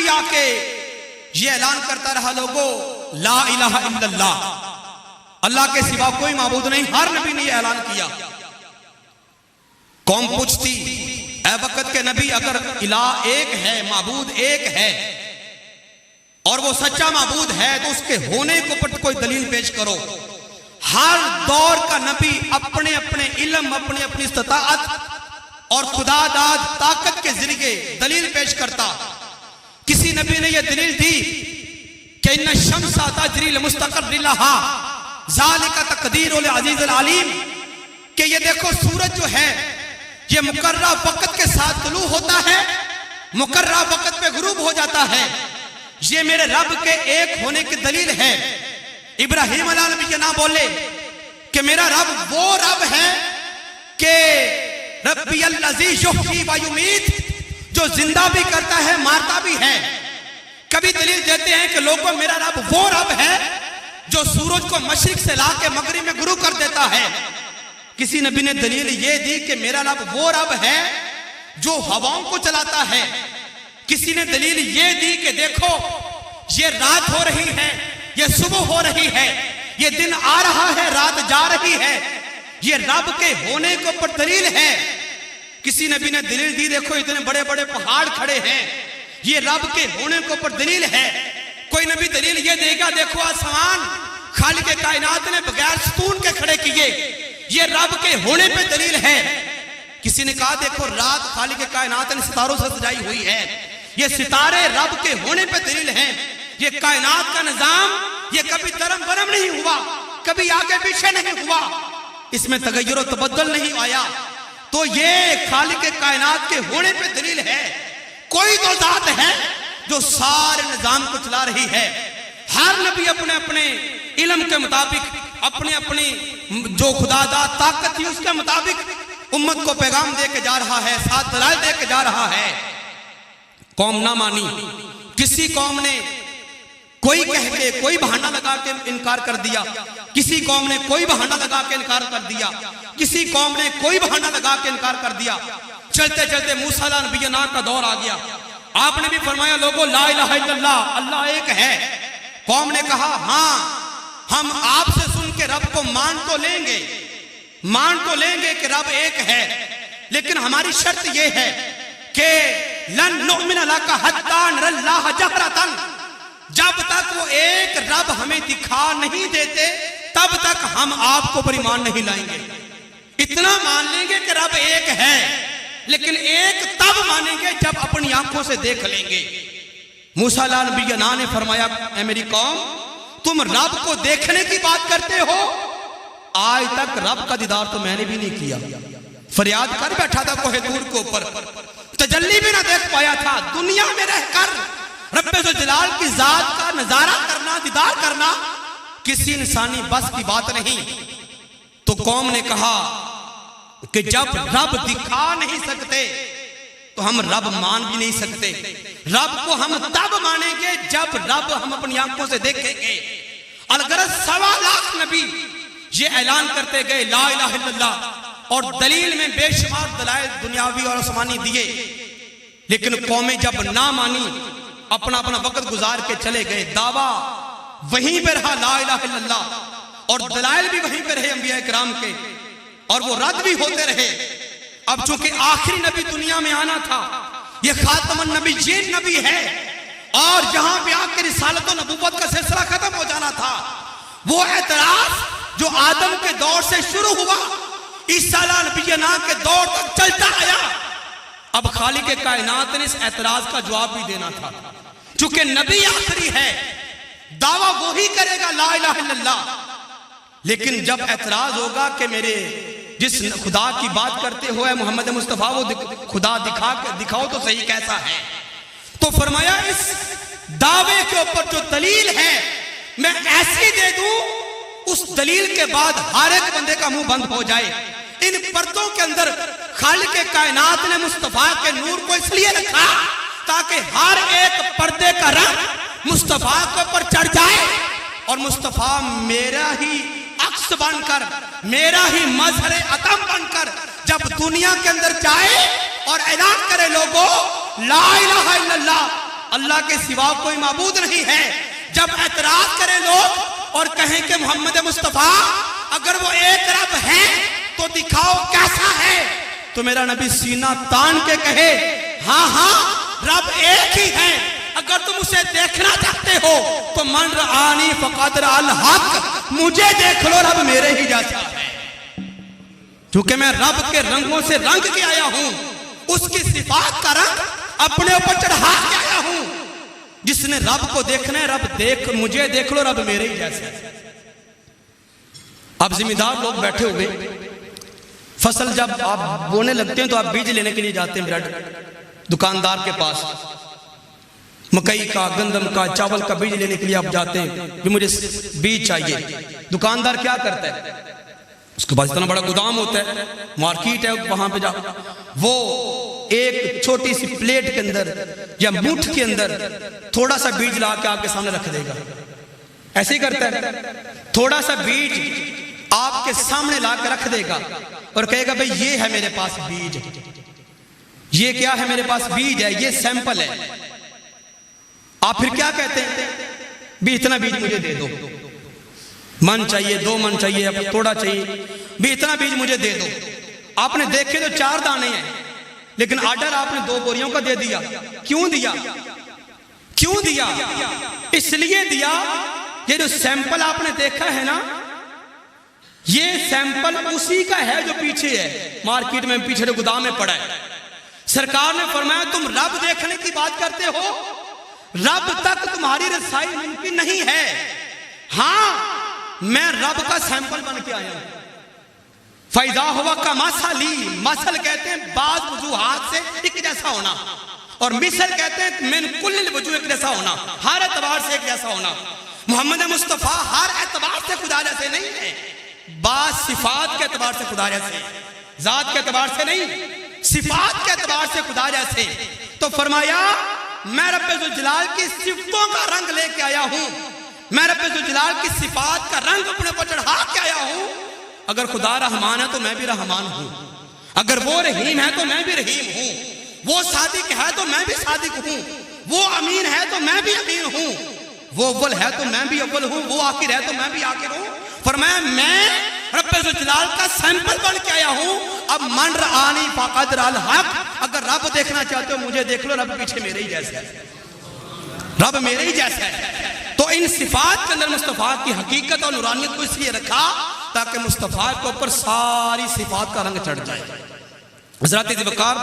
نبی آ کے یہ اعلان کرتا رہا لوگوں لا الہ الا اللہ، اللہ کے سوا کوئی معبود نہیں. ہر نبی نے یہ اعلان کیا. قوم پوچھتی اے وقت کے نبی اگر الہ ایک ہے، معبود ایک ہے اور وہ سچا معبود ہے تو اس کے ہونے کو پر کوئی دلیل پیش کرو. ہر دور کا نبی اپنے اپنے علم، اپنی اپنی استطاعت اور خدا داد طاقت کے ذریعے دلیل پیش کرتا. کسی نبی نے یہ دلیل دی کہ ان الشمس تجری لمستقر لها ذالک تقدیر العزیز العلیم، کہ یہ دیکھو سورج جو ہے یہ مقررہ وقت کے ساتھ طلوع ہوتا ہے، مقررہ وقت پہ غروب ہو جاتا ہے. یہ میرے رب کے ایک ہونے کی دلیل ہے. ابراہیم علیہ السلام یہ نہ بولے کہ میرا رب وہ رب ہے کہ ربی الذی یحیی و یمیت، جو زندہ بھی کرتا ہے مارتا بھی ہے. کبھی دلیل دیتے ہیں کہ لوگوں میرا رب وہ رب ہے جو سورج کو مشرق سے لا کے مغرب میں غروب کر دیتا ہے. کسی نبی نے دلیل یہ دی کہ میرا رب وہ رب ہے جو ہواؤں کو چلاتا ہے. کسی نے دلیل یہ دی کہ دیکھو یہ رات ہو رہی ہے، یہ صبح ہو رہی ہے، یہ دن آ رہا ہے، رات جا رہی ہے، یہ رب کے ہونے کو پر دلیل ہے. کسی نبی نے دلیل دی دیکھو اتنے بڑے بڑے پہاڑ کھڑے ہیں، یہ رب کے ہونے کو پر دلیل ہے. کوئی نبی دلیل یہ دے گا دیکھو آسمان خالق کائنات نے بغیر ستون کے کھڑے کیے، یہ رب کے ہونے پہ دلیل ہے. کسی نے کہا دیکھو رات خالق کائنات نے ستاروں سے سجائی ہوئی ہے، یہ ستارے رب کے ہونے پہ دلیل ہیں. یہ کائنات کا نظام یہ کبھی ترم برم نہیں ہوا، کبھی آگے پیچھے نہیں ہوا، اس میں تغیر و تبدل نہیں آیا. تو یہ خالق کائنات کے ہونے پہ دلیل ہے. کوئی تو ذات ہے جو سارے نظام کو چلا رہی ہے. ہر نبی اپنے اپنے علم کے مطابق، اپنی اپنی جو خدا داد طاقت تھی اس کے مطابق امت کو پیغام دے کے جا رہا ہے، ساتھ دلائل دے کے جا رہا ہے. قوم نہ مانی. کسی قوم نے کوئی کہہ کے کوئی بہانہ لگا کے انکار کر دیا، کسی قوم نے کوئی بہانہ لگا کے انکار کر دیا، کسی قوم نے کوئی بہانہ لگا کے انکار کر دیا. چلتے چلتے موسیٰ علیہ نبینا کا دور آ گیا. آپ نے بھی فرمایا لوگوں لا الہ الا اللہ، اللہ ایک ہے. قوم نے کہا ہاں ہم آپ سے سن کے رب کو مان تو لیں گے کہ رب ایک ہے، لیکن ہماری شرط یہ ہے کہ لن نؤمن لک حتی نری اللہ جہرۃ، جب تک وہ ایک رب ہمیں دکھا نہیں دیتے تب تک ہم آپ کو پر ایمان نہیں لائیں گے. اتنا مان لیں گے کہ رب ایک ہے، لیکن ایک تب مانیں گے جب اپنی آنکھوں سے دیکھ لیں گے. موسیٰ علیہ نبینا نے فرمایا اے میری قوم تم رب کو دیکھنے کی بات کرتے ہو، آج تک رب کا دیدار تو میں نے بھی نہیں کیا. فریاد کر بیٹھا تھا کوہ طور کے اوپر، تجلی بھی نہ دیکھ پایا تھا. دنیا میں رہ کر رب ذوالجلال کی ذات کا نظارہ کرنا، دیدار کرنا کسی انسانی بس کی بات نہیں. تو قوم نے کہا کہ جب رب دکھا نہیں سکتے تو ہم رب مان بھی نہیں سکتے. رب کو ہم تب مانیں گے جب رب ہم اپنی آنکھوں سے دیکھیں گے. الغرض 1.25 لاکھ نبی یہ اعلان کرتے گئے لا الہ الا اللہ، اور دلیل میں بے شمار دلائل دنیاوی اور آسمانی دیے، لیکن قومیں جب نہ مانی اپنا وقت گزار کے چلے گئے. دعویٰ وہیں پہ رہا لا الہ الا اللہ، اور دلائل بھی وہیں پہ رہے انبیاء کرام کے، اور وہ رد بھی ہوتے رہے. اب چونکہ آخری نبی دنیا میں آنا تھا، یہ خاتم النبیین نبی ہے، اور جہاں پہ آ کے رسالت و نبوت کا سلسلہ ختم ہو جانا تھا، وہ اعتراض جو آدم کے دور سے شروع ہوا عیسیٰ علیہ نبینا کے دور تک چلتا آیا، اب خالق کائنات نے اس اعتراض کا جواب بھی دینا تھا. چونکہ نبی آخری ہے، دعویٰ وہی کرے گا لا الہ الا اللہ، لیکن جب اعتراض ہوگا کہ میرے جس خدا کی بات کرتے ہوئے محمد مصطفیٰ وہ خدا دکھاؤ تو صحیح کیسا ہے. تو فرمایا اس دعوے کے اوپر جو دلیل ہے میں ایسی دے دوں اس دلیل کے بعد ہر ایک بندے کا منہ بند ہو جائے. ان پردوں کے اندر خالق کائنات نے مصطفیٰ کے نور کو اس لیے رکھا تاکہ ہر ایک پردے کا رنگ مصطفیٰ کے اوپر چڑھ جائے، اور مصطفیٰ میرا ہی عکس بن کر، میرا ہی مظہر عتم بن کر جب دنیا کے اندر جائے اور اعلان کرے لوگوں لا الہ الا اللہ، اللہ کے سوا کوئی معبود نہیں ہے۔ جب اعتراض کریں لوگ اور کہیں کہ محمد مصطفیٰ اگر وہ ایک رب ہے تو دکھاؤ کیسا ہے، تو میرا نبی سینہ تان کے کہے ہاں ہاں رب ایک ہی ہے، اگر تم اسے دیکھنا چاہتے ہو تو من رآنی فقد رأى الحق، مجھے دیکھ لو رب میرے ہی جیسا ہے، کیونکہ میں رب کے رنگوں سے رنگ کے آیا ہوں، اس کی صفات کا رنگ اپنے اوپر چڑھا کے آیا ہوں۔ جس نے رب کو دیکھنا ہے رب دیکھ، مجھے دیکھ لو رب میرے ہی جیسا ہے۔ اب ذمہ دار لوگ بیٹھے ہوئے، فصل جب آپ بونے لگتے ہیں تو آپ بیج لینے کے لیے جاتے ہیں بریڈ دکاندار کے پاس، مکئی کا، گندم کا، چاول کا بیج لینے کے لیے آپ جاتے ہیں کہ مجھے بیج چاہیے۔ دکاندار کیا کرتا ہے، اس کے پاس اتنا بڑا گودام ہوتا ہے، مارکیٹ ہے، وہاں پہ جا وہ ایک چھوٹی سی پلیٹ کے اندر یا مٹھ کے اندر تھوڑا سا بیج لا کے آپ کے سامنے رکھ دے گا، ایسے ہی کرتا ہے، تھوڑا سا بیج آپ کے سامنے لا کے رکھ دے گا اور کہے گا بھئی یہ ہے میرے پاس بیج، یہ کیا ہے میرے پاس بیج ہے، یہ سیمپل ہے۔ آپ پھر کیا کہتے ہیں، بھی اتنا بیج مجھے دے دو، من چاہیے، 2 من چاہیے، اب تھوڑا چاہیے، بھی اتنا بیج مجھے دے دو۔ آپ نے دیکھے تو 4 دانے ہیں لیکن آرڈر آپ نے 2 بوریوں کا دے دیا، کیوں دیا؟ کیوں دیا؟ اس لیے دیا یہ جو سیمپل آپ نے دیکھا ہے نا، یہ سیمپل اسی کا ہے جو پیچھے ہے، مارکیٹ میں پیچھے گودام میں پڑا ہے۔ سرکار نے فرمایا تم رب دیکھنے کی بات کرتے ہو، رب تک تمہاری رسائی ممکن نہیں ہے، ہاں میں رب کا سیمپل بن کے آیا ہوں۔ فَإِذَا هُوَ كَمَثَلِي، مثل کہتے ہیں بعض وجوہات سے ایک جیسا ہونا، اور مثل کہتے ہیں من کل الوجوہ ایک جیسا ہونا، ہر اعتبار سے ایک جیسا ہونا۔ محمد مصطفیٰ ہر اعتبار سے خدا جیسے نہیں ہے، بعض صفات کے اعتبار سے خدا جیسے، ذات کے اعتبار سے نہیں، صفات کے اعتبار سے خدا جیسے۔ تو فرمایا میں رب ذوالجلال کی صفتوں کا رنگ لے کے آیا ہوں، میں رب ذوالجلال کی صفات کا رنگ اپنے پر چڑھا کے آیا ہوں۔ اگر خدا رحمان ہے تو میں بھی رحمان ہوں، اگر وہ رحیم ہے تو میں بھی رحیم ہوں، وہ صادق ہے تو میں بھی صادق ہوں، وہ امین ہے تو میں بھی امین ہوں، وہ اول ہے تو میں بھی اول ہوں، وہ آخر ہے تو میں بھی آخر ہوں۔ فرمایا میں رب ذوالجلال کا سیمپل بن کے آیا ہوں۔ اب من رآنی فقد رأى الحق، اگر رب دیکھنا چاہتے ہو مجھے دیکھ لو، رب پیچھے میرے ہی جیسا ہے، رب میرے ہی جیسا ہے۔ تو ان صفات کے اندر مصطفیٰ کی حقیقت اور نورانیت کو اس لیے رکھا تاکہ مصطفیٰ کے اوپر ساری صفات کا رنگ چڑھ جائے۔ حضرات ذی وقار